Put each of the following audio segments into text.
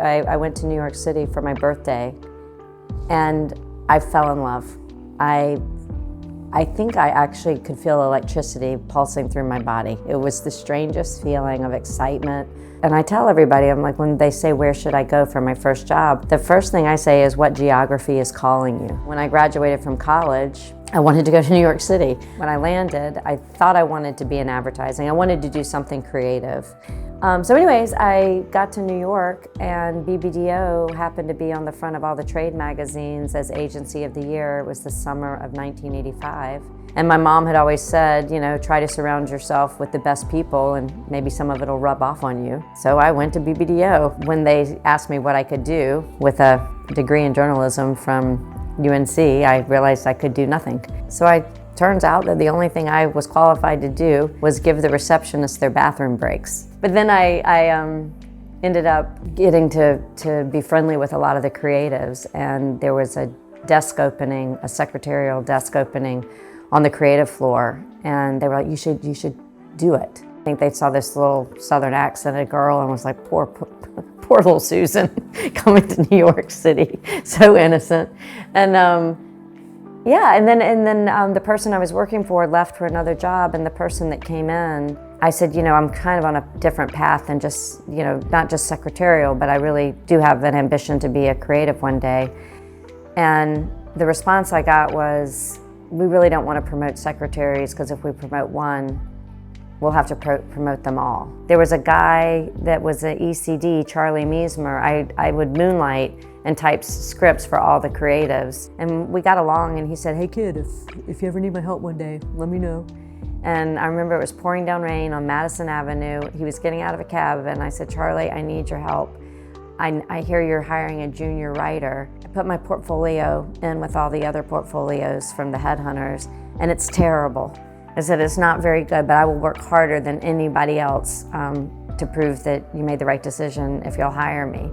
I went to New York City for my birthday, and I fell in love. I think I actually could feel electricity pulsing through my body. It was the strangest feeling of excitement. And I tell everybody, I'm like, when they say, where should I go for my first job? The first thing I say is, what geography is calling you? When I graduated from college, I wanted to go to New York City. When I landed, I thought I wanted to be in advertising. I wanted to do something creative. So anyways, I got to New York, and BBDO happened to be on the front of all the trade magazines as Agency of the Year. It was the summer of 1985. And my mom had always said, you know, try to surround yourself with the best people and maybe some of it will rub off on you. So I went to BBDO. When they asked me what I could do with a degree in journalism from UNC, I realized I could do nothing. So turns out that the only thing I was qualified to do was give the receptionists their bathroom breaks. But then I ended up getting to be friendly with a lot of the creatives, and there was a desk opening, a secretarial desk opening on the creative floor, and they were like, you should do it. I think they saw this little Southern accented girl and was like, poor little Susan coming to New York City, so innocent. And yeah, and then the person I was working for left for another job, and the person that came in, I said, you know, I'm kind of on a different path than just, you know, not just secretarial, but I really do have an ambition to be a creative one day. And the response I got was, we really don't want to promote secretaries, because if we promote one, we'll have to promote them all. There was a guy that was an ECD, Charlie Meismer. I would moonlight and type scripts for all the creatives. And we got along, and he said, hey kid, if you ever need my help one day, let me know. And I remember it was pouring down rain on Madison Avenue. He was getting out of a cab, and I said, Charlie, I need your help. I hear you're hiring a junior writer. I put my portfolio in with all the other portfolios from the headhunters, and it's terrible. I said, it's not very good, but I will work harder than anybody else to prove that you made the right decision if you'll hire me.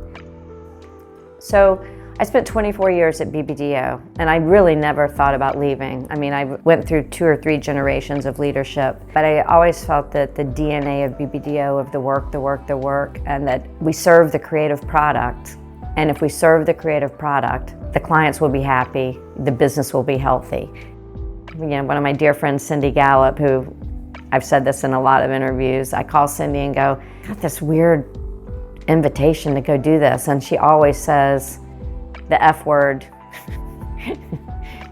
So I spent 24 years at BBDO, and I really never thought about leaving. I mean, I went through 2 or 3 generations of leadership, but I always felt that the DNA of BBDO, of the work, and that we serve the creative product. And if we serve the creative product, the clients will be happy, the business will be healthy. You know, one of my dear friends, Cindy Gallup, who I've said this in a lot of interviews, I call Cindy and go, I got this weird invitation to go do this. And she always says the F word,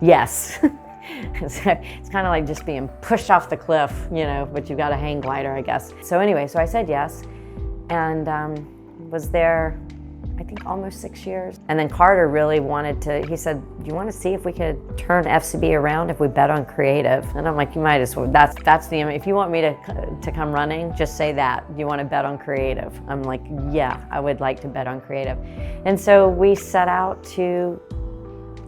yes. It's kind of like just being pushed off the cliff, you know, but you've got a hang glider, I guess. So anyway, so I said yes, and was there, I think, almost 6 years. And then Carter really wanted to, he said, do you want to see if we could turn FCB around if we bet on creative? And I'm like, you might as well, that's the, if you want me to come running, just say that. You want to bet on creative? I'm like, yeah, I would like to bet on creative. And so we set out to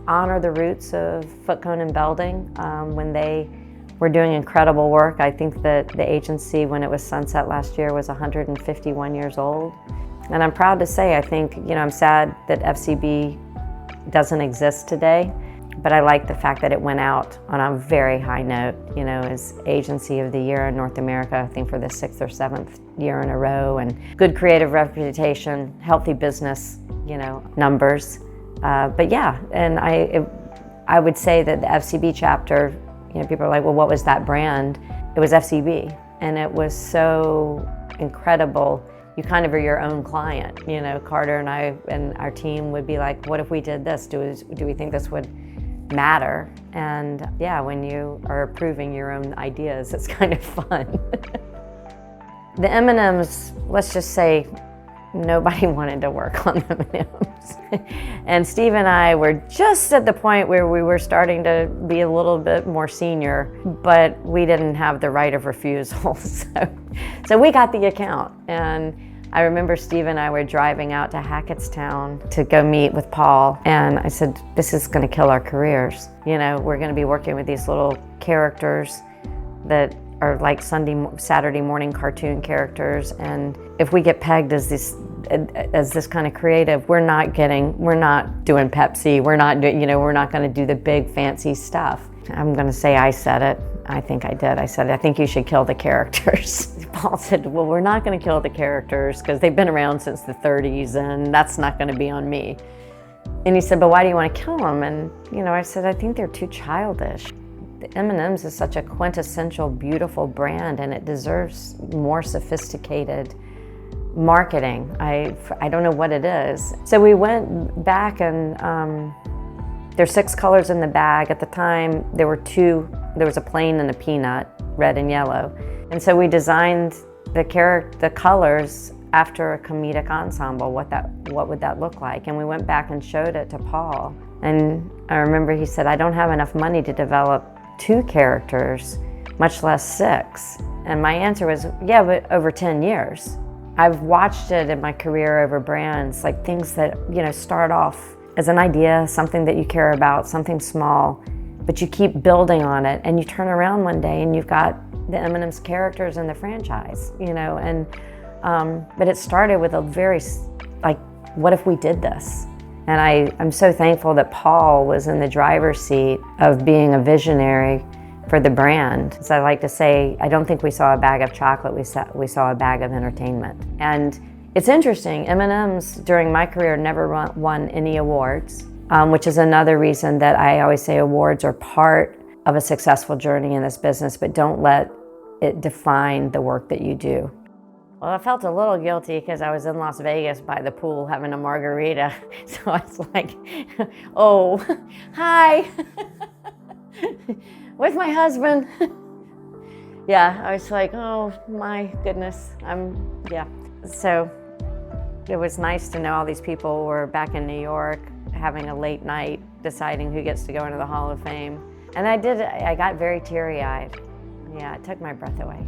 honor the roots of Foot, Cone, and Belding when they were doing incredible work. I think that the agency, when it was sunset last year, was 151 years old. And I'm proud to say, I think, you know, I'm sad that FCB doesn't exist today, but I like the fact that it went out on a very high note, you know, as Agency of the Year in North America, I think for the 6th or 7th year in a row, and good creative reputation, healthy business, you know, numbers. But yeah, and I would say that the FCB chapter, you know, people are like, well, what was that brand? It was FCB, and it was so incredible. You kind of are your own client, you know. Carter and I and our team would be like, what if we did this? Do we think this would matter? And yeah, when you are approving your own ideas, it's kind of fun. The M&Ms, let's just say, nobody wanted to work on M&Ms. And Steve and I were just at the point where we were starting to be a little bit more senior, but we didn't have the right of refusal. So we got the account. And I remember Steve and I were driving out to Hackettstown to go meet with Paul. And I said, this is going to kill our careers. You know, we're going to be working with these little characters that are like Saturday morning cartoon characters, and if we get pegged as this kind of creative, we're not doing Pepsi, we're not going to do the big fancy stuff. I'm going to say I said it. I think I did. I said, I think you should kill the characters. Paul said, well, we're not going to kill the characters because they've been around since the 30s and that's not going to be on me. And he said, but why do you want to kill them? And I said, I think they're too childish. The M&Ms is such a quintessential, beautiful brand, and it deserves more sophisticated marketing. I don't know what it is. So we went back, and there's 6 colors in the bag. At the time, there were 2. There was a plain and a peanut, red and yellow. And so we designed the colors after a comedic ensemble, what would that look like? And we went back and showed it to Paul. And I remember he said, I don't have enough money to develop 2 characters, much less 6. And my answer was, yeah, but over 10 years. I've watched it in my career over brands, like things that, start off as an idea, something that you care about, something small, but you keep building on it, and you turn around one day and you've got the M&Ms characters in the franchise, but it started with a very, what if we did this? And I'm so thankful that Paul was in the driver's seat of being a visionary for the brand. As I like to say, I don't think we saw a bag of chocolate, we saw a bag of entertainment. And it's interesting, M&Ms during my career never won any awards, which is another reason that I always say awards are part of a successful journey in this business, but don't let it define the work that you do. Well, I felt a little guilty because I was in Las Vegas by the pool having a margarita. So I was like, oh, hi, with my husband. Yeah, I was like, oh my goodness, yeah. So it was nice to know all these people were back in New York having a late night deciding who gets to go into the Hall of Fame. And I got very teary-eyed. Yeah, it took my breath away.